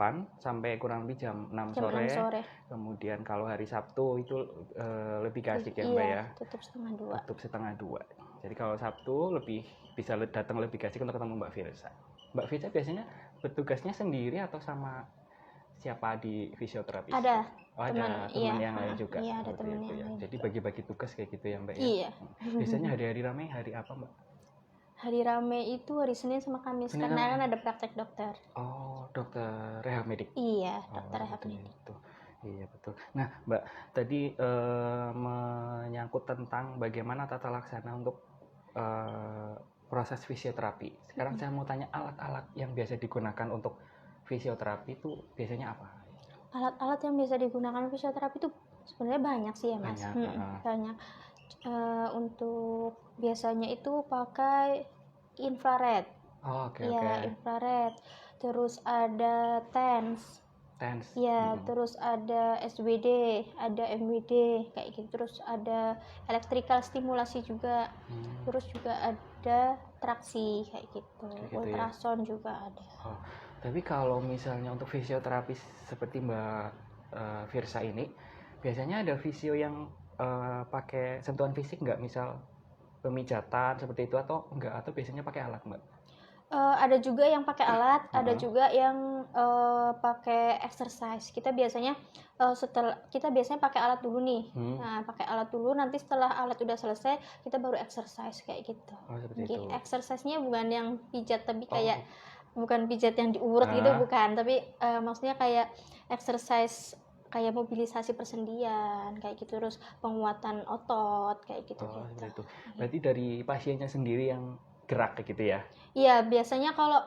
8 sampai kurang lebih jam 6 Jam 6 sore. sore. Kemudian kalau hari Sabtu itu lebih asik ya Mbak Iya, ya. tutup setengah 2. Tutup setengah 2. Jadi kalau Sabtu bisa datang lebih asik untuk ketemu Mbak Firsa. Mbak Firsa biasanya bertugasnya sendiri atau sama siapa di fisioterapis? Ada Oh, ada teman yang lain juga. Iya, ada teman yang ya. lain. Jadi bagi-bagi tugas kayak gitu ya Mbak ya. Iya. Biasanya hari-hari ramai hari apa Mbak? Hari rame itu hari Senin sama Kamis Senin karena sama- kan ada praktek dokter. Oh, dokter rehab medik. Iya, dokter rehab medik. Itu. Iya betul. Nah Mbak, tadi menyangkut tentang bagaimana tata laksana untuk proses fisioterapi. Sekarang saya mau tanya alat-alat yang biasa digunakan untuk fisioterapi itu biasanya apa? Alat-alat yang biasa digunakan fisioterapi itu sebenarnya banyak sih ya Mas. Banyak. Untuk biasanya itu pakai infrared. Oke. Infrared. Terus ada TENS. Ya, terus ada SWD, ada MWD kayak gitu. Terus ada electrical stimulasi juga. Terus juga ada traksi kayak gitu. Ultrasound ya? Juga ada. Oh, tapi kalau misalnya untuk fisioterapi seperti Mbak Firsa ini, biasanya ada fisio yang pakai sentuhan fisik nggak, misal pemijatan seperti itu atau enggak, atau biasanya pakai alat Mbak? Ada juga yang pakai alat, ada juga yang pakai exercise. Kita biasanya pakai alat dulu nih. Nah, pakai alat dulu, nanti setelah alat udah selesai kita baru exercise kayak gitu. Itu. Exercise-nya bukan yang pijat, tapi kayak bukan pijat yang diurut gitu, bukan, tapi maksudnya kayak exercise kayak mobilisasi persendian kayak gitu, terus penguatan otot kayak gitu. Itu. Berarti dari pasiennya sendiri yang gerak kayak gitu ya? Iya, biasanya kalau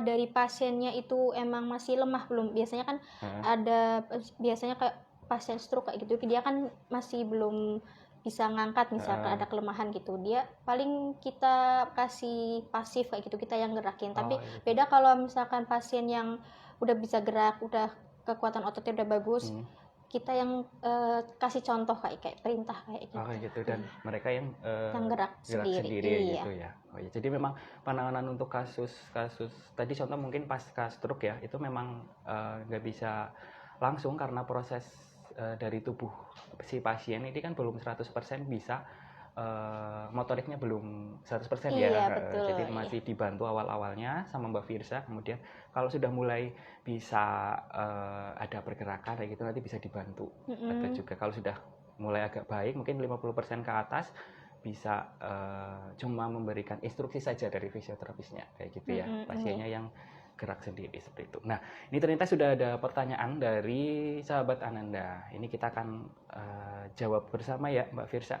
dari pasiennya itu emang masih lemah, belum, biasanya kan ada biasanya kayak pasien stroke kayak gitu, dia kan masih belum bisa ngangkat, misalkan ada kelemahan gitu, dia paling kita kasih pasif kayak gitu, kita yang gerakin. Tapi beda kalau misalkan pasien yang udah bisa gerak, udah kekuatan ototnya udah bagus, kita yang kasih contoh kayak perintah kayak gitu. Gitu, dan mereka yang gerak sendiri gitu ya. Ya. Jadi memang penanganan untuk kasus tadi contoh mungkin pasca stroke ya, itu memang nggak bisa langsung karena proses dari tubuh si pasien ini kan belum 100% bisa, motoriknya belum 100% ya. Betul, jadi masih dibantu awal-awalnya sama Mbak Firsa, kemudian kalau sudah mulai bisa ada pergerakan kayak gitu nanti bisa dibantu. Ada juga kalau sudah mulai agak baik, mungkin 50% ke atas bisa cuma memberikan instruksi saja dari fisioterapisnya kayak gitu ya, pasiennya yang gerak sendiri seperti itu. Nah, ini ternyata sudah ada pertanyaan dari sahabat Ananda. Ini kita akan jawab bersama ya Mbak Firsa.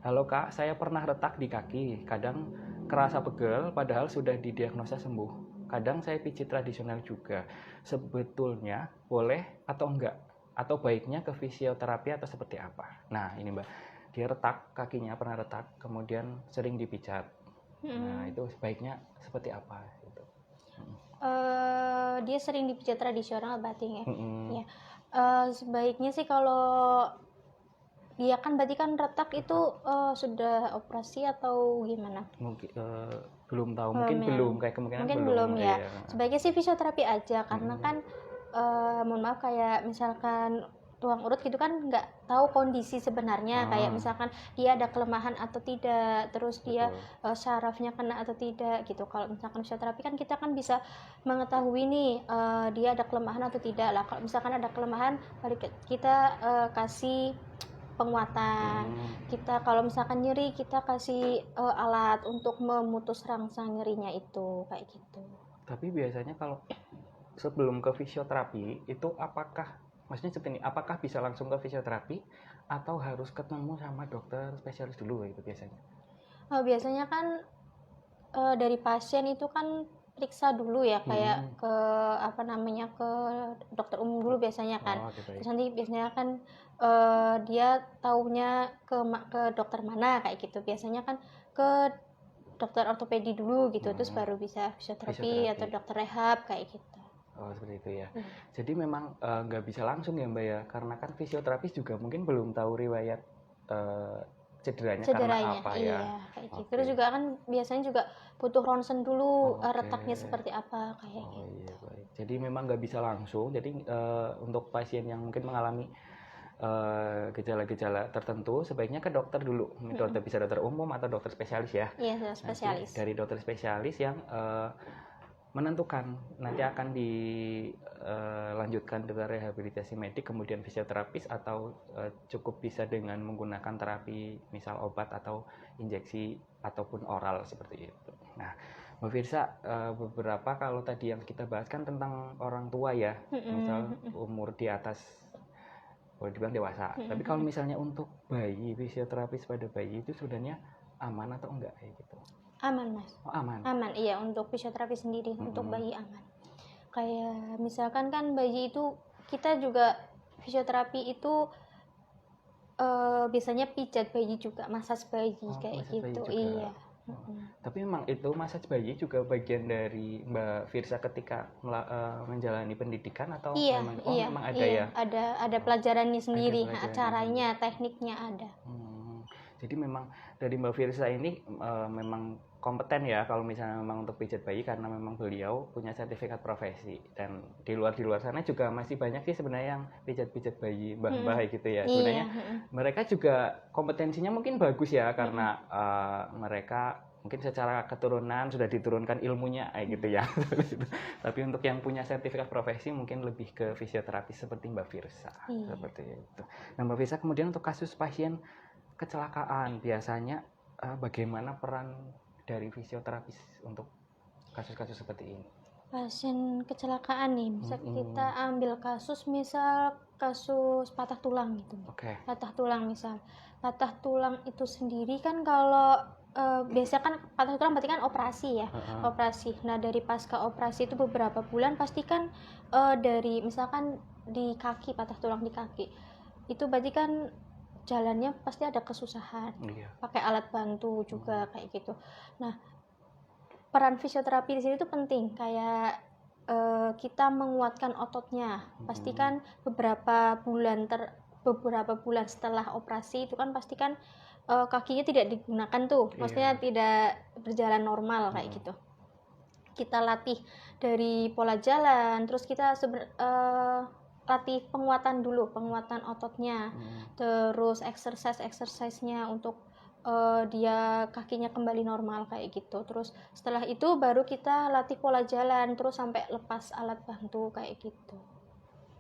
Halo Kak, saya pernah retak di kaki, kadang kerasa pegel padahal sudah didiagnosa sembuh. Kadang saya pijit tradisional juga. Sebetulnya boleh atau enggak? Atau baiknya ke fisioterapi atau seperti apa? Nah, ini Mbak, dia retak kakinya, pernah retak, kemudian sering dipijat. Nah, itu sebaiknya seperti apa? Gitu. Dia sering dipijat tradisional berarti ya. Ya. Sebaiknya sih kalau dia kan berarti kan retak itu sudah operasi atau gimana? Mungkin belum tahu, mungkin belum, kayak kemungkinan belum ya. Sebaiknya sih fisioterapi aja, karena kan mohon maaf, kayak misalkan tulang urut gitu kan nggak tahu kondisi sebenarnya, kayak misalkan dia ada kelemahan atau tidak, terus dia syarafnya kena atau tidak gitu. Kalau misalkan fisioterapi kan kita kan bisa mengetahui nih dia ada kelemahan atau tidak lah. Kalau misalkan ada kelemahan, kita kasih penguatan. Kita kalau misalkan nyeri, kita kasih alat untuk memutus rangsang nyerinya itu kayak gitu. Tapi biasanya kalau sebelum ke fisioterapi itu apakah bisa langsung ke fisioterapi atau harus ketemu sama dokter spesialis dulu itu biasanya? Biasanya kan dari pasien itu kan periksa dulu ya, kayak ke ke dokter umum dulu biasanya kan. Terus nanti biasanya kan dia taunya ke dokter mana kayak gitu. Biasanya kan ke dokter ortopedi dulu gitu, terus baru bisa fisioterapi atau dokter rehab kayak gitu. Seperti itu ya. Jadi memang nggak bisa langsung ya Mbak ya, karena kan fisioterapis juga mungkin belum tahu riwayat cederanya karena cederanya. apa Iya, ya. kayak gitu. Oke. Terus juga kan biasanya juga butuh ronsen dulu, Oke. retaknya seperti apa kayak Oh gitu. iya, baik. Jadi memang nggak bisa langsung. Jadi untuk pasien yang mungkin mengalami gejala-gejala tertentu, sebaiknya ke dokter dulu. Dokter, bisa dokter umum atau dokter spesialis ya. Iya, spesialis. Nanti dari dokter spesialis yang menentukan nanti akan dilanjutkan dengan rehabilitasi medik, kemudian fisioterapis, atau cukup bisa dengan menggunakan terapi misal obat atau injeksi ataupun oral seperti itu. Nah, Mbak Firsa, beberapa kalau tadi yang kita bahas kan tentang orang tua ya, misal umur di atas, boleh dibilang dewasa. Tapi kalau misalnya untuk bayi, fisioterapis pada bayi itu sebenarnya aman atau enggak kayak gitu? Aman, Mas. Oh, aman. Aman, iya, untuk fisioterapi sendiri, untuk bayi aman. Kayak misalkan kan bayi itu, kita juga fisioterapi itu biasanya pijat bayi juga, masas bayi kayak gitu. Iya. Tapi memang itu massage bayi juga bagian dari Mbak Firsa ketika menjalani pendidikan atau memang memang ada ya? Ada pelajarannya sendiri, caranya, tekniknya ada. Jadi memang dari Mbak Firsa ini memang kompeten ya kalau misalnya memang untuk pijat bayi, karena memang beliau punya sertifikat profesi, dan di luar sana juga masih banyak sih sebenarnya yang pijat bayi mbah-mbah gitu ya. Sebenarnya mereka juga kompetensinya mungkin bagus ya, karena mereka mungkin secara keturunan sudah diturunkan ilmunya gitu ya. Tapi untuk yang punya sertifikat profesi mungkin lebih ke fisioterapis seperti Mbak Firsa. Seperti itu. Nah, Mbak Firsa, kemudian untuk kasus pasien kecelakaan, biasanya bagaimana peran dari fisioterapis untuk kasus-kasus seperti ini? Pasien kecelakaan nih, misal kita ambil kasus, misal kasus patah tulang gitu. Patah tulang misal. Patah tulang itu sendiri kan kalau biasanya kan patah tulang berarti kan operasi ya. Operasi. Nah, dari pasca operasi itu beberapa bulan pasti kan dari misalkan di kaki, patah tulang di kaki. Itu berarti kan jalannya pasti ada kesusahan, pakai alat bantu juga kayak gitu. Nah, peran fisioterapi di sini tuh penting, kayak kita menguatkan ototnya. Pastikan beberapa bulan setelah operasi itu kan pastikan kakinya tidak digunakan tuh, maksudnya tidak berjalan normal kayak gitu. Kita latih dari pola jalan, terus kita latih penguatan dulu, penguatan ototnya, terus exercise-nya untuk dia kakinya kembali normal kayak gitu. Terus setelah itu baru kita latih pola jalan, terus sampai lepas alat bantu kayak gitu.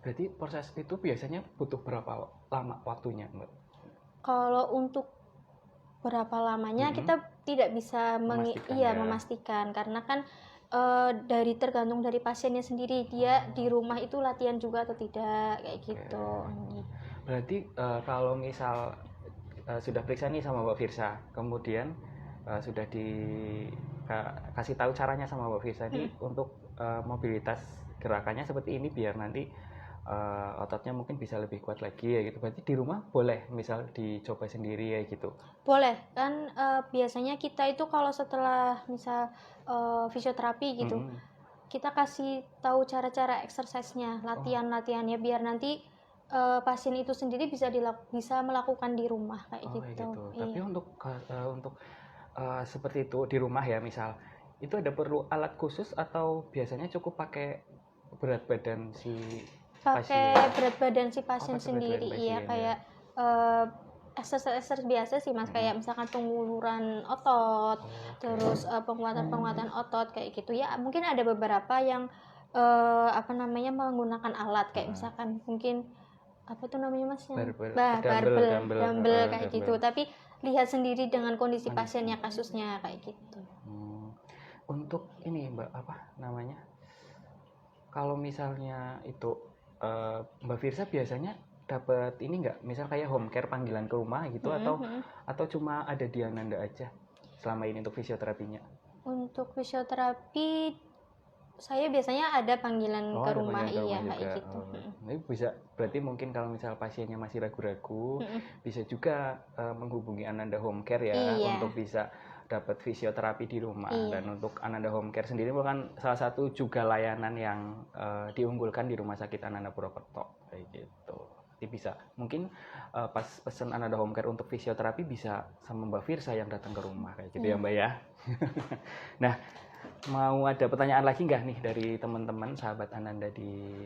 Berarti proses itu biasanya butuh berapa lama waktunya, Mbak? Kalau untuk berapa lamanya kita tidak bisa memastikan, karena kan tergantung dari pasiennya sendiri, dia di rumah itu latihan juga atau tidak kayak gitu. Berarti kalau misal sudah periksa nih sama Mbak Firsa, kemudian sudah dikasih tahu caranya sama Mbak Firsa ini untuk mobilitas gerakannya seperti ini biar nanti ototnya mungkin bisa lebih kuat lagi ya gitu. Berarti di rumah boleh misal dicoba sendiri ya gitu? Boleh kan. Biasanya kita itu kalau setelah misal fisioterapi gitu, kita kasih tahu cara-cara exercise-nya, latihannya biar nanti pasien itu sendiri bisa melakukan di rumah kayak gitu. Tapi untuk seperti itu di rumah ya, misal itu ada perlu alat khusus atau biasanya cukup pakai berat badan si pasien sendiri, kayak exercise biasa sih Mas, kayak misalkan penguluran otot, terus penguatan otot kayak gitu ya. Mungkin ada beberapa yang menggunakan alat kayak misalkan mungkin Mas, dumbbell kayak gitu. Tapi lihat sendiri dengan kondisi pasiennya, kasusnya kayak gitu. Untuk ini Mbak, kalau misalnya itu Mbak Firsa biasanya dapat ini nggak, misal kayak home care panggilan ke rumah gitu, atau cuma ada di Ananda aja selama ini untuk fisioterapinya? Untuk fisioterapi saya biasanya ada panggilan ke rumah, kayak gitu. Ini bisa, berarti mungkin kalau misal pasiennya masih ragu-ragu, bisa juga menghubungi Ananda Home Care ya, untuk bisa dapat fisioterapi di rumah. Dan untuk Ananda Home Care sendiri bukan salah satu juga layanan yang diunggulkan di Rumah Sakit Ananda Purwokerto kayak gitu. nanti bisa mungkin pas pesen Ananda Home Care untuk fisioterapi bisa sama Mbak Firsa yang datang ke rumah kayak gitu ya Mbak ya. Nah, mau ada pertanyaan lagi nggak nih dari teman-teman sahabat Ananda di